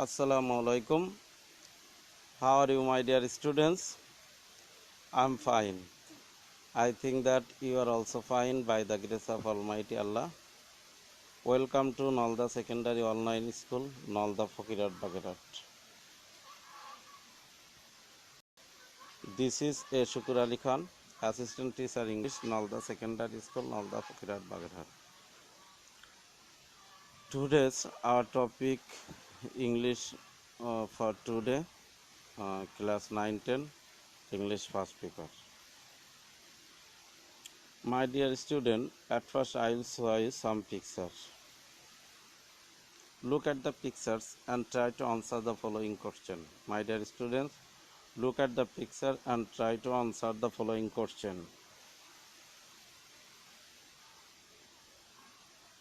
Assalamu alaikum. How are you, my dear students? I'm fine. I think that you are also fine by the grace of Almighty Allah. Welcome to Nalda Secondary Online School, Nalda Fakirat Bagarat. This is A. Shukur Ali Khan, Assistant Teacher English, Nalda Secondary School, Nalda Fakirat Bagarat. Today's our topic English for today, class 9-10, English first paper. My dear student, at first I will show you some pictures. Look at the pictures and try to answer the following question. My dear students, look at the picture and try to answer the following question.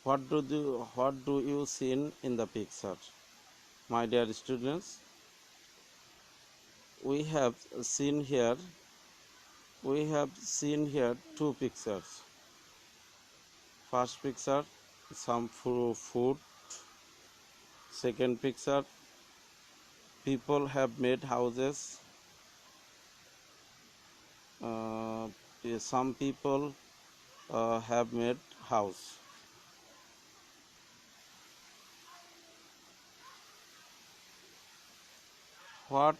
What do you see in the picture? My dear students, we have seen here two pictures. First picture, some food. Second picture, people have made houses. Some people have made house. What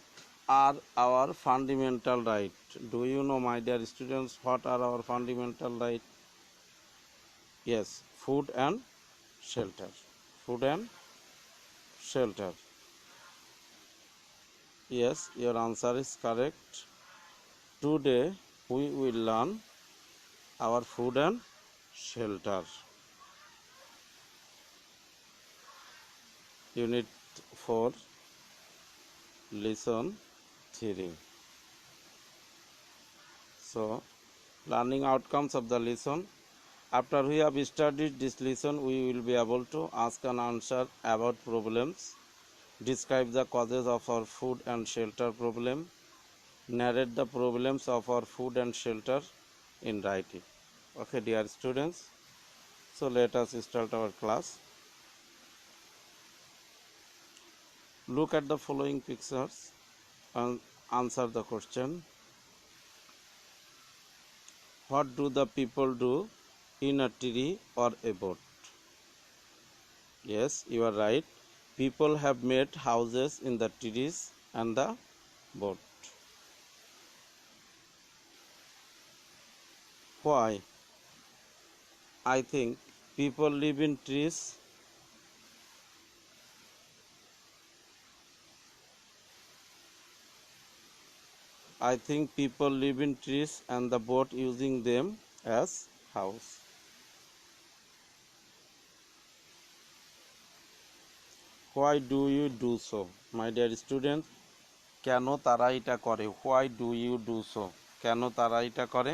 are our fundamental rights? Do you know, my dear students, what are our fundamental rights? Yes, food and shelter. Food and shelter. Yes, your answer is correct. Today we will learn our food and shelter. Unit 4, Lesson 3. So, learning outcomes of the lesson. After we have studied this lesson, we will be able to ask and answer about problems, describe the causes of our food and shelter problem, narrate the problems of our food and shelter in writing. Okay, dear students, so let us start our class. Look at the following pictures and answer the question. What do the people do in a tree or a boat? Yes, you are right. People have made houses in the trees and the boat. Why? I think people live in trees. I think people live in trees and the boat using them as house. Why do you do so? My dear students, কেন তারা এটা করে? Why do you do so? কেন তারা এটা করে?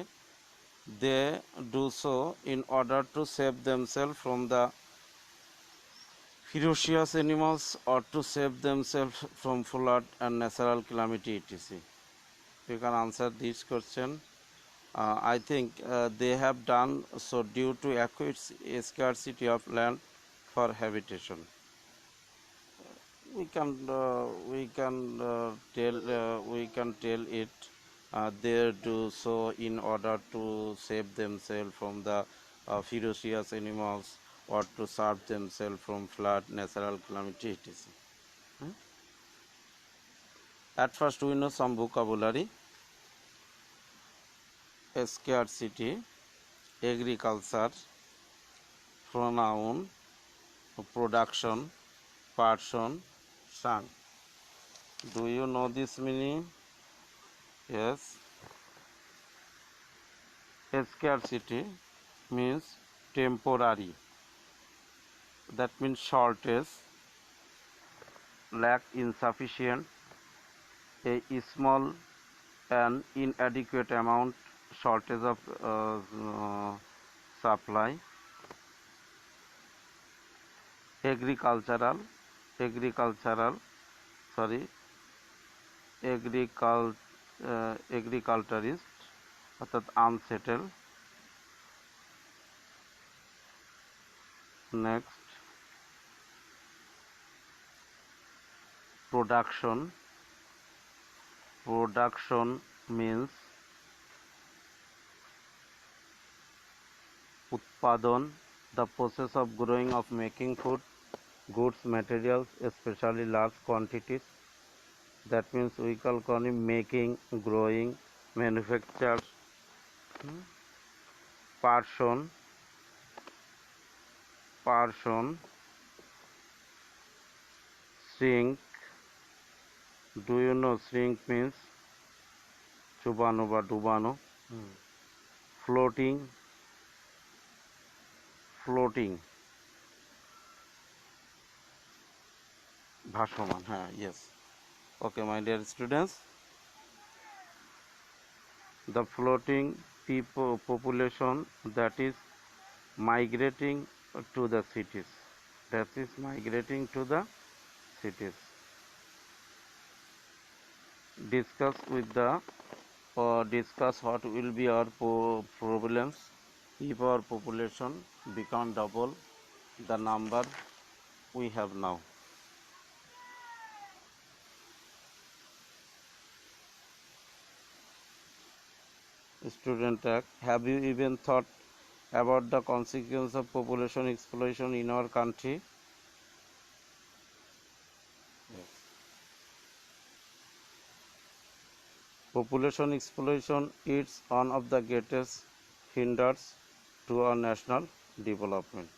They do so in order to save themselves from the ferocious animals or to save themselves from flood and natural calamity etc. You can answer this question. I think they have done so due to acute scarcity of land for habitation. We can tell it they do so in order to save themselves from the ferocious animals or to save themselves from flood, natural calamity etc. At first we know some vocabulary. Scarcity, agriculture, pronoun, production, person, son. Do you know this meaning? Yes. Scarcity means temporary. That means shortage, lack, insufficient, a small and inadequate amount, shortage of supply. Agriculturist অর্থাৎ unsettled. Next, production. Production means utpadon, the process of growing, of making food, goods, materials, especially large quantities. That means we call making, growing, manufacture. Person, shrink. Do you know shrink means chubano বা ডুবানো? Floating, ভাসমান, হ্যাঁ, yes. Okay, my dear students, the floating population that is migrating to the cities. Discuss what will be our problems if our population become double the number we have now. Student Act, have you even thought about the consequence of population explosion in our country? Yes. Population explosion is one of the greatest hinders to our national development.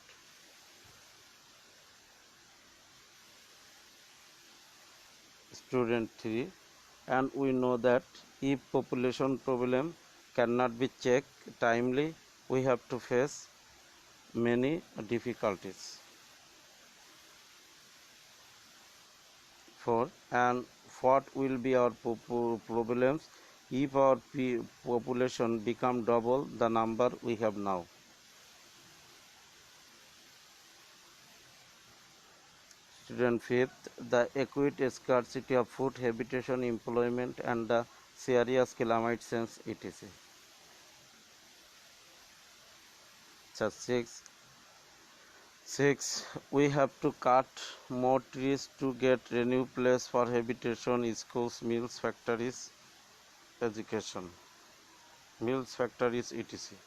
Student 3, and we know that if population problem cannot be checked timely, we have to face many difficulties. 4, and what will be our problems if our population become double the number we have now? Student 5th, the acute scarcity of food, habitation, employment, and the serious climate change, etc. 6, we have to cut more trees to get new place for habitation, schools, mills, factories, education, etc.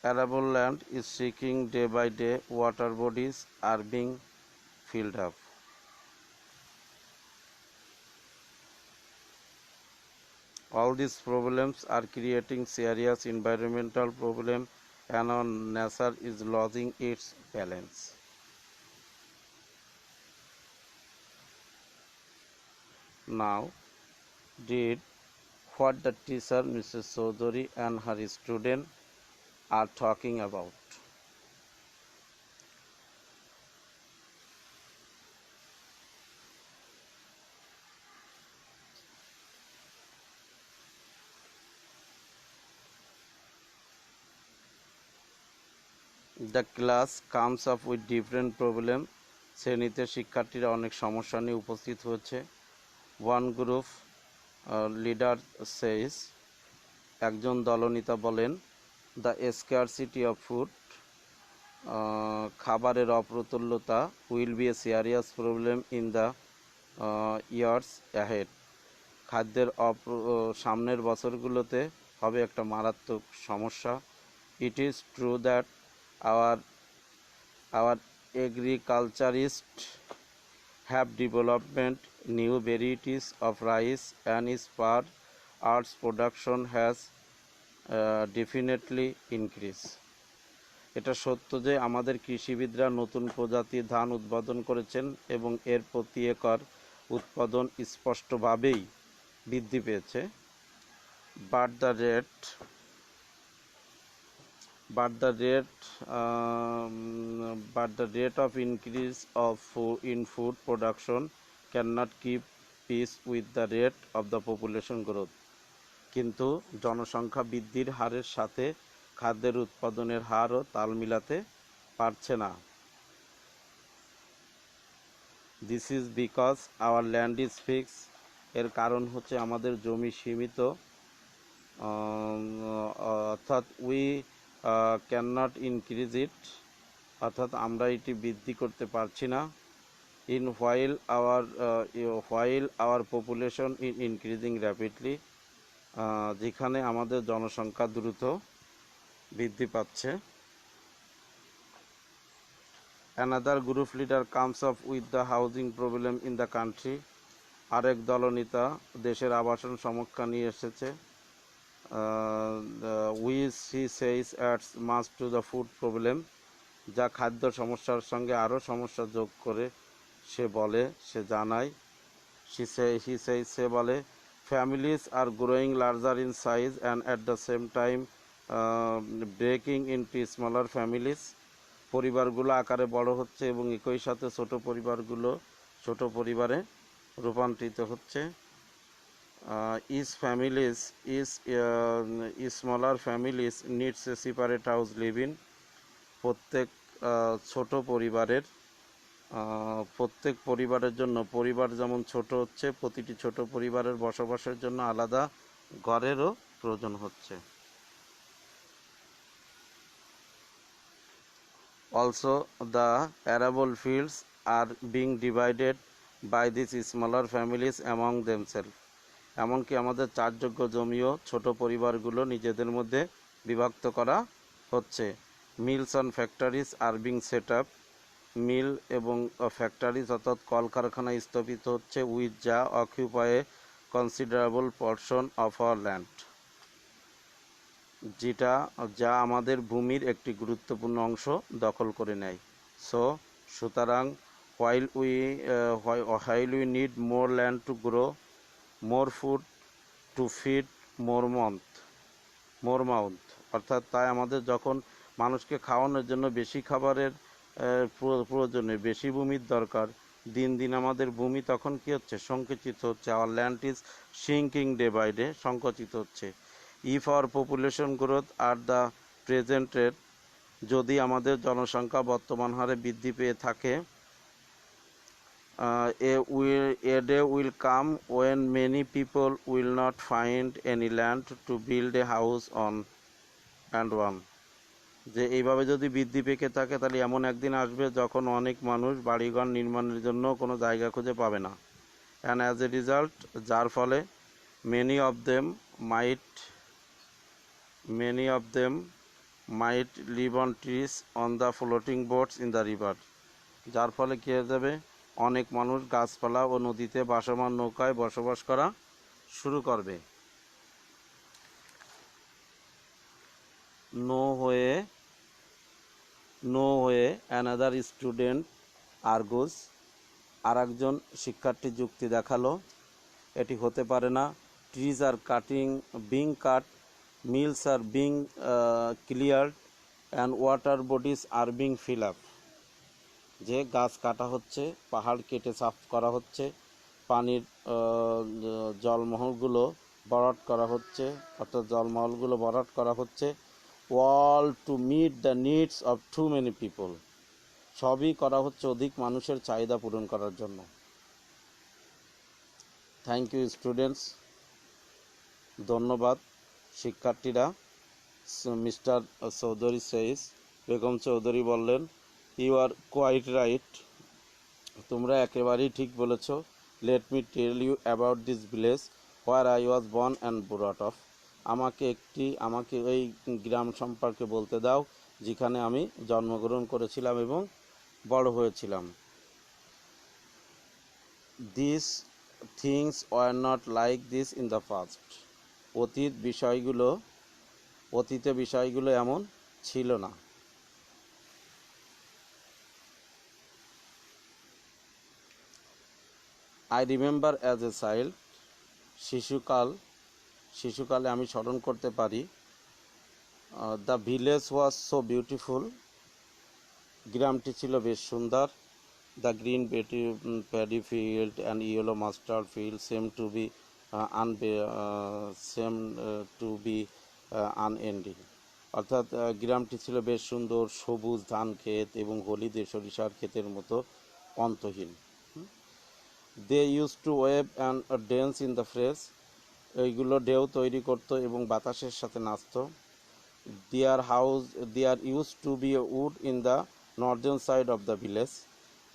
Arable land is shrinking day by day, water bodies are being filled up. All these problems are creating serious environmental problems, and our nature is losing its balance. Now, read what the teacher Mrs. Chaudhary and her student are talking about. The class comes up with different problem. শ্রেণীতে শিক্ষার্থীরা অনেক সমস্যা নিয়ে উপস্থিত হয়েছে. One group leader says, একজন দলনেতা বলেন, the scarcity of food, খাবারের অপ্রতুলতা will be a serious problem in the years ahead. খাদ্যের সামনের বছরগুলোতে হবে একটা মারাত্মক সমস্যা. It is true that our agriculturists have developed new varieties of rice, and as per arts production has definitely increased. এটা সত্য যে আমাদের কৃষিবিদরা নতুন প্রজাতির ধান উৎপাদন করেছেন এবং এর প্রতি একর উৎপাদন স্পষ্টভাবেই বৃদ্ধি পেয়েছে. but the rate of increase in food production cannot keep pace with the rate of the population growth. কিন্তু জনসংখ্যা বৃদ্ধির হারের সাথে খাদ্যের উৎপাদনের হারও তাল মিলাতে পারছে না. This is because our land is fixed. এর কারণ হচ্ছে আমাদের জমি সীমিত, অর্থাৎ we ক্যান নট ইনক্রিজ ইট, অর্থাৎ আমরা এটি বৃদ্ধি করতে পারছি না। In while our population is increasing rapidly, যেখানে আমাদের জনসংখ্যা দ্রুত বৃদ্ধি পাচ্ছে। Another group leader comes up with the housing problem in the country, আরেক দলনেতা দেশের আবাসন সমস্যা নিয়ে এসেছে। which he says adds much to the food problem, যা খাদ্য সমস্যার সঙ্গে আরও সমস্যা যোগ করে সে জানায়। সে বলে families are growing larger in size and at the same time breaking into smaller families, পরিবারগুলো আকারে বড় হচ্ছে এবং একই সাথে ছোট পরিবারে রূপান্তরিত হচ্ছে। smaller families needs a separate house living, প্রত্যেক পরিবারের জন্য পরিবার যেমন ছোট হচ্ছে, প্রতিটি ছোট পরিবারের বসবাসের জন্য আলাদা ঘরেরও প্রয়োজন হচ্ছে। Also, the arable fields are being divided by these smaller families among themselves. এমনকি আমাদের চাষযোগ্য জমিও ছোট পরিবারগুলো নিজেদের মধ্যে বিভক্ত করা হচ্ছে। Mills and factories are being set up, mill এবং ফ্যাক্টরিজ অর্থাৎ কলকারখানা স্থাপিত হচ্ছে, উইথ যা occupy a considerable portion of our land, যা আমাদের ভূমির একটি গুরুত্বপূর্ণ অংশ দখল করে নেয়। সুতরাং while we need more land to grow more food to feed more mouth, অর্থাৎ তাই আমাদের যখন মানুষকে খাওয়ানোর জন্য বেশি খাবারের প্রয়োজনে বেশি ভূমির দরকার, দিন দিন আমাদের ভূমি তখন কি হচ্ছে? সংকুচিত হচ্ছে। Our land is shrinking day by day, সংকুচিত হচ্ছে। If our population growth are the present rate, যদি আমাদের জনসংখ্যা বর্তমান হারে বৃদ্ধি পেয়ে থাকে, a day will come when many people will not find any land to build a house on and one, যে এইভাবে যদি বৃদ্ধি পেতে থাকে তাহলে এমন একদিন আসবে যখন অনেক মানুষ বাড়িঘর নির্মাণের জন্য কোনো জায়গা খুঁজে পাবে না। অ্যান্ড অ্যাজ এ রিজাল্ট, যার ফলে many of them might live on trees on the floating boats in the river, যার ফলে কী হয়ে যাবে? অনেক মানুষ গাছপালা ও নদীতে ভাসমান নৌকায় বসবাস করা শুরু করবে। নো হয়ে অ্যানাদার স্টুডেন্ট আর্গুস, আর একজন শিক্ষার্থী যুক্তি দেখালো, এটি হতে পারে না। Trees are being cut, mills are being cleared and water bodies are being fill up, যে গাছ কাটা হচ্ছে, পাহাড় কেটে সাফ করা হচ্ছে, পানির জলমহলগুলো ভরাট করা হচ্ছে, all to meet the needs of too many people, সবই করা হচ্ছে অধিক মানুষের চাহিদা পূরণ করার জন্য। থ্যাংক ইউ স্টুডেন্টস, ধন্যবাদ শিক্ষার্থীরা। মিস্টার চৌধুরী সেইস, বেগম চৌধুরী বললেন, ইউ আর কোয়াইট রাইট, তোমরা একেবারেই ঠিক বলেছ। Let me tell you about this village where I was born and brought up, আমাকে ওই গ্রাম সম্পর্কে বলতে দাও যেখানে আমি জন্মগ্রহণ করেছিলাম এবং বড় হয়েছিলাম। This things were not like this in the past, অতীতে বিষয়গুলো এমন ছিল না। I remember as a child, শিশুকালে আমি স্মরণ করতে পারি। The village was so beautiful, গ্রামটি ছিল বেশ সুন্দর। The green paddy field and yellow mustard field seem to be unending, অর্থাৎ গ্রামটি ছিল বেশ সুন্দর, সবুজ ধান ক্ষেত এবং হলুদে সরিষার ক্ষেতের মতো অন্তহীন। They use to wave and dance in the fresh, এইগুলো ঢেউ তৈরি করতো এবং বাতাসের সাথে নাচত। There used to be a wood in the northern side of the village.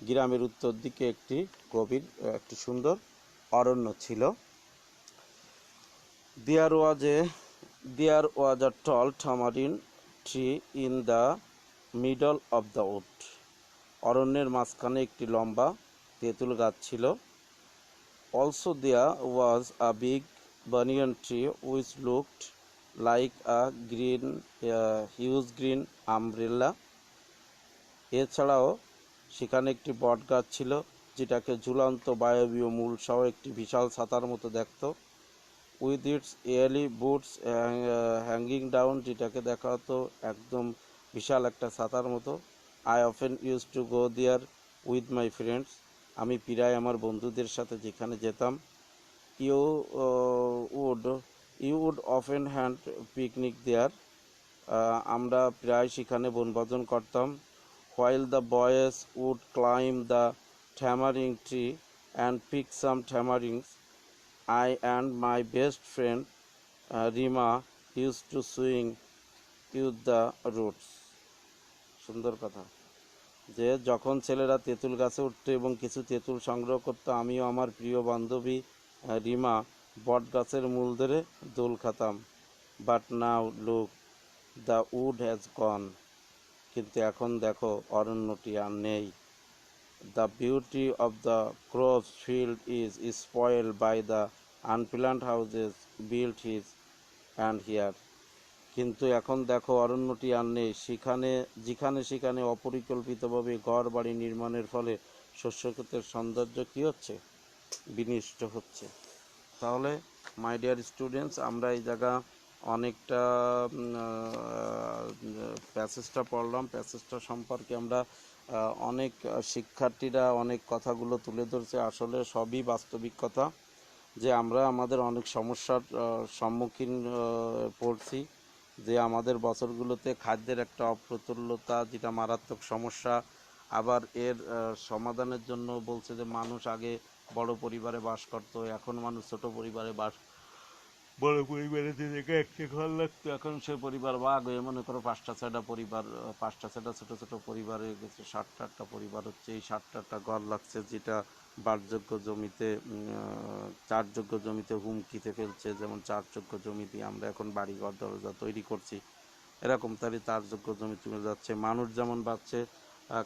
গ্রামের উত্তর দিকে একটি সুন্দর অরণ্য ছিল. There was a tall tamarind tree in the middle of the wood. অরণ্যের মাঝখানে একটি লম্বা তেঁতুল গাছ ছিল. Also there was a big banyan tree which looked like a huge green umbrella. এছাড়াও সেখানে একটি বট গাছ ছিল যেটাকে ঝুলন্ত বায়বীয় মূল সহ একটি বিশাল ছাতার মতো দেখত. With its aerial roots hanging down, যেটাকে দেখা হতো একদম বিশাল একটা ছাতার মতো. I often use to go there with my friends, আমি প্রায় আমার বন্ধুদের সাথে যেখানে যেতাম. ইউ উড অফেন হ্যান্ড পিকনিক দেয়ার, আমরা প্রায় সেখানে বনভোজন করতাম. While the boys would climb the tamarind tree and pick some tamarinds, I and my best friend Rima used to swing with the roots. সুন্দর কথা, যে যখন ছেলেরা তেঁতুল গাছে উঠত এবং কিছু তেঁতুল সংগ্রহ করত, আমিও আমার প্রিয় বান্ধবী রিমা বট গাছের মূল ধরে দোল খাতাম. But now look, the wood has gone, কিন্তু এখন দেখো অরণ্যটি আর নেই. The beauty of the crop field is spoiled by the unplanned houses built his and here, কিন্তু এখন দেখো অরণ্যটি আর নেই, যেখানে অপরিকল্পিতভাবে ঘর বাড়ি নির্মাণের ফলে শস্যক্ষেতের সৌন্দর্য কী হচ্ছে, বিনষ্ট হচ্ছে. তাহলে মাই ডিয়ার স্টুডেন্টস, আমরা এই জায়গা অনেকটা প্যাসেজটা পড়লাম. প্যাসেজটা সম্পর্কে আমরা অনেক শিক্ষার্থীরা অনেক কথাগুলো তুলে ধরছে. আসলে সবই বাস্তবিক কথা, যে আমরা আমাদের অনেক সমস্যার সম্মুখীন পড়ছি, যে আমাদের বছরগুলোতে খাদ্যের একটা অপ্রতুলতা যেটা মারাত্মক সমস্যা. আবার এর সমাধানের জন্য বলছে যে মানুষ আগে বড় পরিবারে বাস করতো, এখন মানুষ ছোট পরিবারে বড় পরিবারে যে একটা ঘর লাগতো, এখন সে পরিবার ভাগ হয়ে মনে করো 5টা 6টা ছোট ছোট পরিবার হয়ে গেছে, 7টা পরিবার হচ্ছে. এই 7টা ঘর লাগছে, যেটা বাসযোগ্য জমিতে 4যোগ্য জমিতে হুমকিতে ফেলছে. যেমন 4যোগ্য জমিতে আমরা এখন বাড়িঘর দরজা তৈরি করছি, এরকম তারই 4যোগ্য জমি চলে যাচ্ছে. মানুষ যেমন বাড়ছে,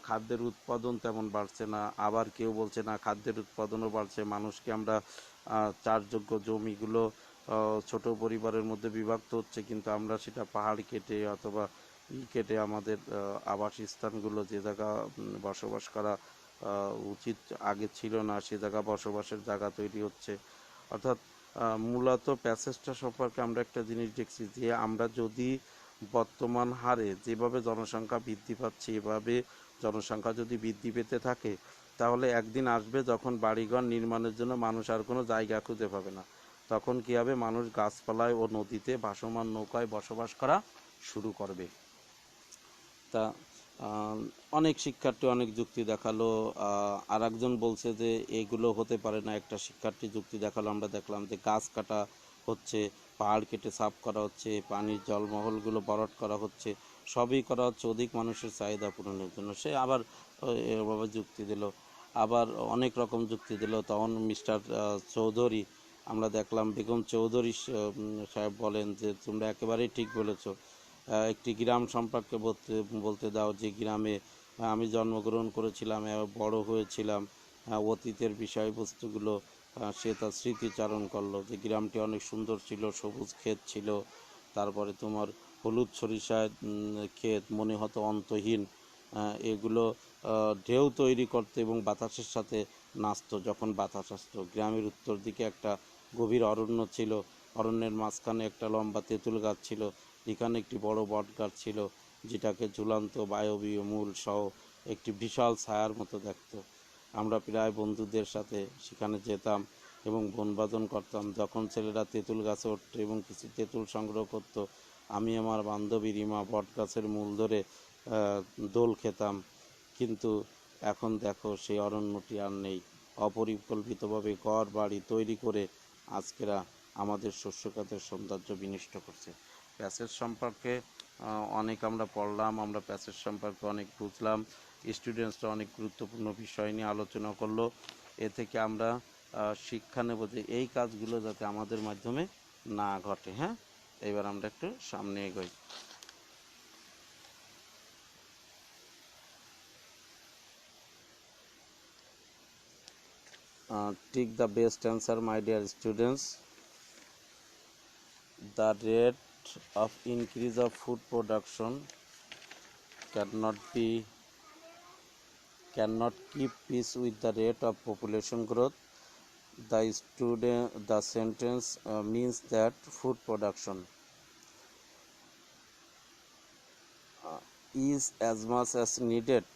খাদ্যের উৎপাদন তেমন বাড়ছে না. আবার কেউ বলছে না, খাদ্যের উৎপাদনও বাড়ছে, মানুষকে আমরা 4যোগ্য জমিগুলো ছোট পরিবারের মধ্যে বিভক্ত হচ্ছে, কিন্তু আমরা সেটা পাহাড় কেটে অথবা কেটে আমাদের আবাসস্থানগুলো যে জায়গা বসবাস করা উচিত আগে ছিল না, সে জায়গা বসবাসের জায়গা তৈরি হচ্ছে. অর্থাৎ মূলত প্যাসেজটা সম্পর্কে আমরা একটা জিনিস দেখছি, যে আমরা যদি বর্তমান হারে যেভাবে জনসংখ্যা বৃদ্ধি পাচ্ছে, এভাবে জনসংখ্যা যদি বৃদ্ধি পেতে থাকে, তাহলে একদিন আসবে যখন বাড়িঘর নির্মাণের জন্য মানুষ আর কোনো জায়গা খুঁজে পাবে না. তখন কী হবে, মানুষ গাছপালায় ও নদীতে ভাসমান নৌকায় বসবাস করা শুরু করবে. তা অনেক শিক্ষার্থী অনেক যুক্তি দেখালো. আর একজন বলছে যে এগুলো হতে পারে না. একটা শিক্ষার্থী যুক্তি দেখালো, আমরা দেখলাম যে গাছ কাটা হচ্ছে, পাহাড় কেটে সাফ করা হচ্ছে, পানির জলমহলগুলো ভরাট করা হচ্ছে, সবই করা হচ্ছে অধিক মানুষের চাহিদা পূরণের জন্য. সে আবার এভাবে যুক্তি দিল, আবার অনেক রকম যুক্তি দিল. তখন মিস্টার চৌধুরী, আমরা দেখলাম বেগম চৌধুরী সাহেব বলেন যে তোমরা একেবারেই ঠিক বলেছো, একটি গ্রাম সম্পর্কে বলতে দাও, যে গ্রামে আমি জন্মগ্রহণ করেছিলাম, বড় হয়েছিলাম. অতীতের বিষয়বস্তুগুলো সে তার স্মৃতিচারণ করলো, যে গ্রামটি অনেক সুন্দর ছিল, সবুজ ক্ষেত ছিল, তারপরে তোমার হলুদ সরিষার ক্ষেত মনে হতো অন্তহীন. এগুলো ঢেউ তৈরি করতো এবং বাতাসের সাথে নাচতো যখন বাতাস আসতো. গ্রামের উত্তর দিকে একটা গভীর অরণ্য ছিল, অরণ্যের মাঝখানে একটা লম্বা তেঁতুল গাছ ছিল, এখানে একটি বড় বট গাছ ছিল, যেটাকে ঝুলন্ত বায়বীয় মূল সহ একটি বিশাল ছায়ার মতো দেখত. আমরা প্রায় বন্ধুদের সাথে সেখানে যেতাম এবং বনভোজন করতাম. যখন ছেলেরা তেঁতুল গাছে উঠত এবং কিছু তেঁতুল সংগ্রহ করত, আমি আমার বান্ধবী রিমা বট গাছের মূল ধরে দোল খেতাম. কিন্তু এখন দেখো সেই অরণ্যটি আর নেই. অপরিকল্পিতভাবে ঘর বাড়ি তৈরি করে আজকেরা আমাদের শস্যখাতের সৌন্দর্য বিনষ্ট করছে. প্যাসেজ সম্পর্কে অনেক আমরা পড়লাম, আমরা প্যাসেজ সম্পর্কে অনেক বুঝলাম, স্টুডেন্টসরা অনেক গুরুত্বপূর্ণ বিষয় নিয়ে আলোচনা করলো। এ থেকে আমরা শিক্ষা নেব যে এই কাজগুলো যাতে আমাদের মাধ্যমে না ঘটে। হ্যাঁ, এবার আমরা একটু সামনে এগোই। Take the best answer, my dear students. The rate of increase of food production cannot keep pace with the rate of population growth. The sentence means that food production is as much as needed.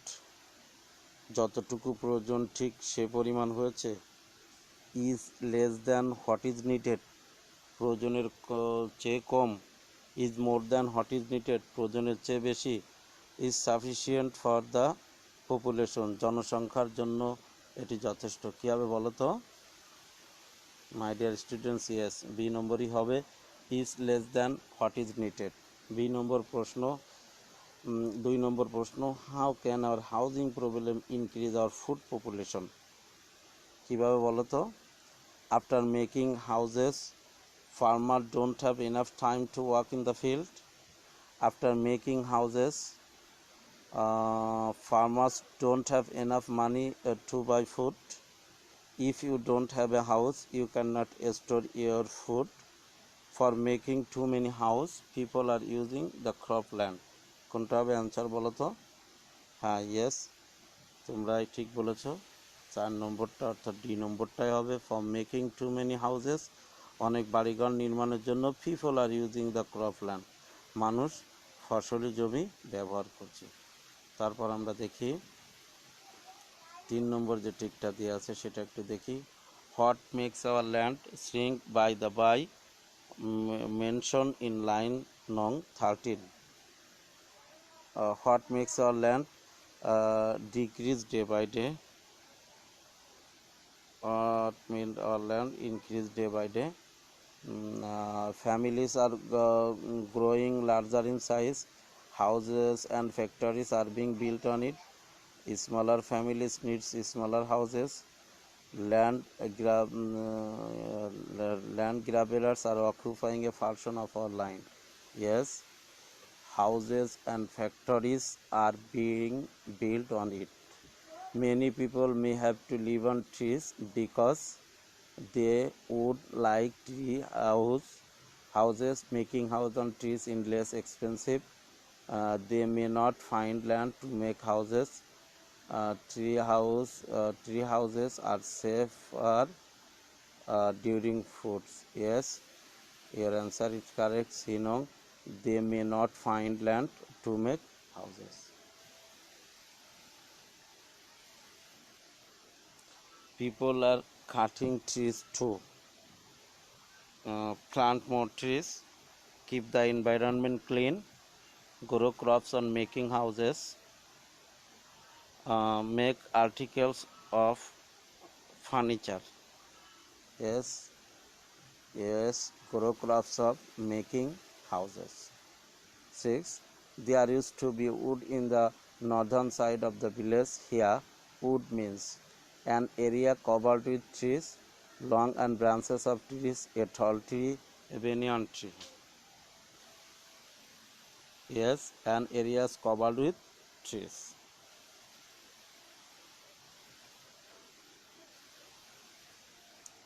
যতটুকু প্রয়োজন ঠিক সে পরিমাণ হয়েছে। is less than what is needed, প্রয়োজনের চেয়ে কম। is more than what is needed, প্রয়োজনের চেয়ে বেশি। is sufficient for the population, জনসংখ্যার জন্য এটি যথেষ্ট। কী হবে বলো তো my dear students? Yes, B নম্বরই হবে, is less than what is needed। B number প্রশ্ন। 2 নম্বর প্রশ্ন, how can our housing problem increase our food population? কীভাবে বলো তো? After making houses farmers don't have enough time to work in the field. After making houses, farmers don't have enough money to buy food. If you don't have a house, you cannot store your food. For making too many house, people are using the cropland. কোনটা হবে answer বলো তো? হ্যাঁ, yes, তোমরাই ঠিক বলেছ। 4 নম্বরটা অর্থাৎ ডি নম্বরটাই হবে। For making too many houses, অনেক বাড়িঘর নির্মাণের জন্য people are using the cropland, মানুষ ফসলি জমি ব্যবহার করছে। তারপর আমরা দেখি 3 নম্বর যে টিকটা দিয়ে আছে সেটা একটু দেখি। What makes our land shrink by the by mention in line নং 13। What makes our land decrease day by day? What means our land increase day by day? Families are growing larger in size. Houses and factories are being built on it. Smaller families needs smaller houses. Land grabbers are occupying a portion of our land. Yes, houses and factories are being built on it. Many people may have to live on trees because they would like houses. Making house on trees is less expensive. They may not find land to make houses. Tree houses are safer during floods. Yes, your answer is correct, Sinong. They may not find land to make houses. People are cutting trees too. Plant more trees, keep the environment clean, grow crops on making houses, make articles of furniture. Yes, grow crops of making houses. 6. There used to be wood in the northern side of the village. Here, wood means an area covered with trees, long and branches of trees, a tall tree, a banyan tree. Yes, an area is covered with trees.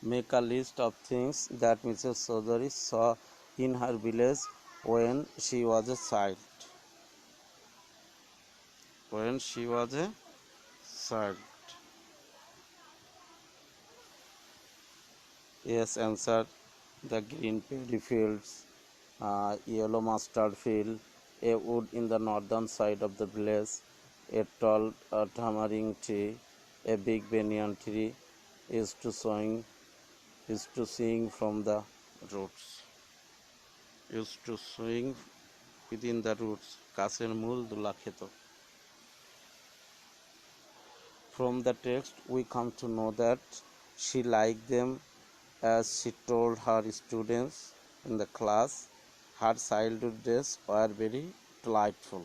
Make a list of things that Mrs. Chaudhary saw in her village when she was a child. When she was a child. Yes, answer. The green paddy fields, yellow mustard field, a wood in the northern side of the village, a tall tamarind tree, a big banyan tree is to seeing from the roots. Used to swing within the roots. গাছের মূল দোলা খেত। From the text we come to know that she liked them as she told her students in the class. Her childhood days were very delightful.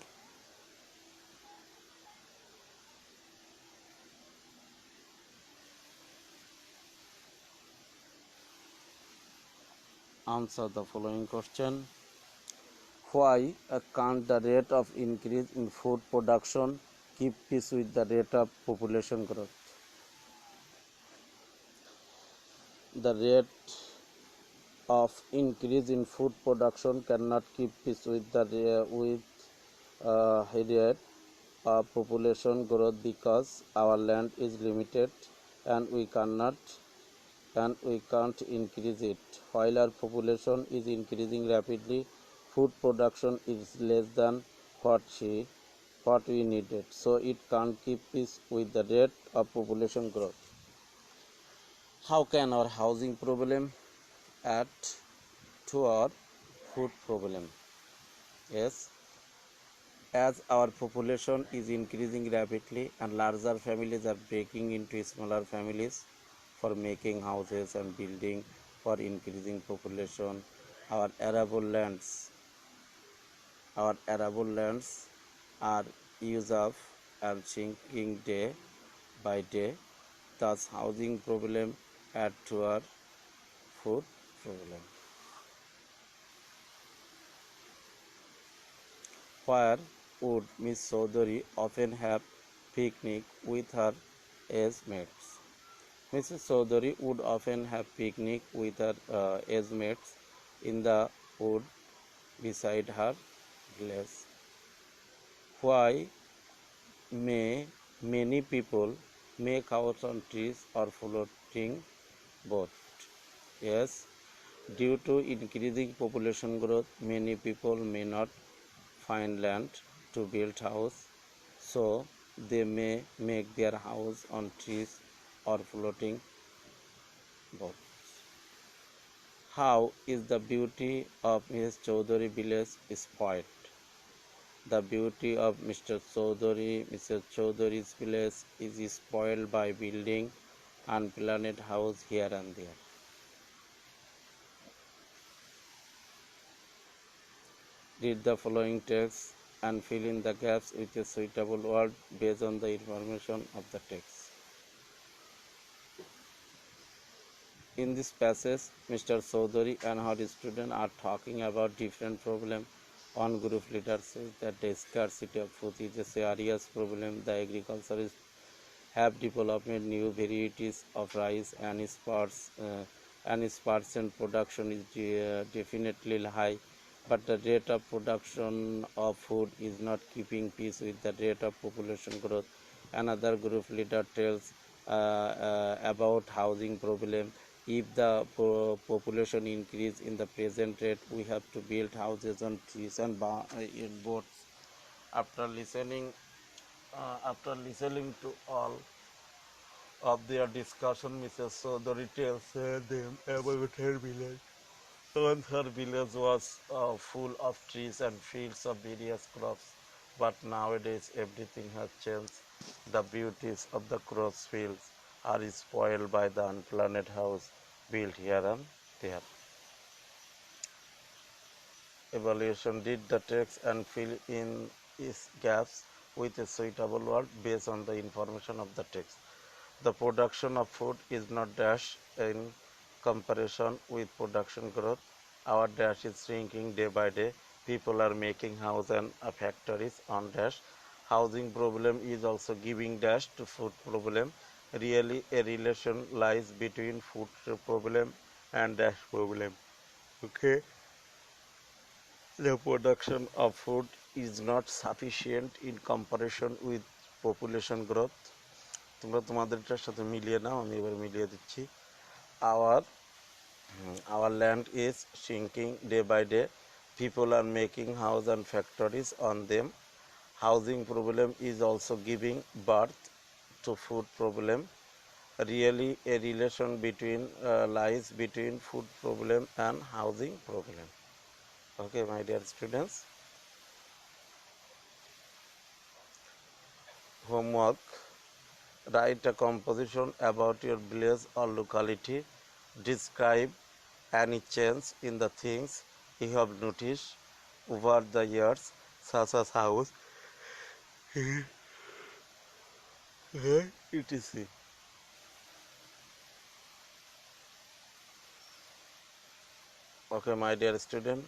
Answer the following question. Why can't the rate of increase in food production keep pace with the rate of population growth? The rate of increase in food production cannot keep pace with the rate of population growth because our land is limited and we can't increase it. While our population is increasing rapidly, food production is less than what we needed, so it can't keep pace with the rate of population growth. How can our housing problem add to our food problem? Yes, as our population is increasing rapidly and larger families are breaking into smaller families for making houses and building for increasing population, our arable lands are used up and shrinking day by day. Thus, housing problem add to our food problem. Where would Miss Chaudhary often have picnic with her age mates? Mrs. Chaudhary would often have picnic with her age mates in the wood beside her village. Why may many people make house on trees or floating boat? Yes, due to increasing population growth, many people may not find land to build house, so they may make their house on trees or floating boats. How is the beauty of Mrs. Chaudhary village spoiled? The beauty of Mrs. Chaudhary's village is spoiled by building unplanned house here and there. Read the following text and fill in the gaps with a suitable word based on the information of the text. In this passage, Mr. Chaudhary and her students are talking about different problems. One group leader says that the scarcity of food is a serious problem. The agriculturists have developed new varieties of rice and its percent production is definitely high, but the rate of production of food is not keeping pace with the rate of population growth. Another group leader tells about housing problem. If the population increase in the present rate, we have to build houses on trees and boats. After listening to all of their discussion, Mrs. Chaudhary tells them about her village. Once her village was full of trees and fields of various crops, but nowadays everything has changed. The beauties of the crops fields are spoiled by the unplanned house built here and there. Evaluation: read the text and fill in its gaps with a suitable word based on the information of the text. The production of food is not dash in comparison with production growth. Our dash is shrinking day by day. People are making houses and factories on dash. Housing problem is also giving dash to food problem. Really, a relation lies between food problem and dash problem. Okay. The production of food is not sufficient in comparison with population growth. তোমরা তোমাদেরটার সাথে মিলিয়ে নাও, আমি এবার মিলিয়ে দিচ্ছি। Our land is shrinking day by day. People are making houses and factories on them. Housing problem is also giving birth to food problem. Really, a relation lies between food problem and housing problem. Okay, my dear students. Homework: write a composition about your village or locality. Describe any change in the things you have noticed over the years. such as house, etc. Okay, my dear student,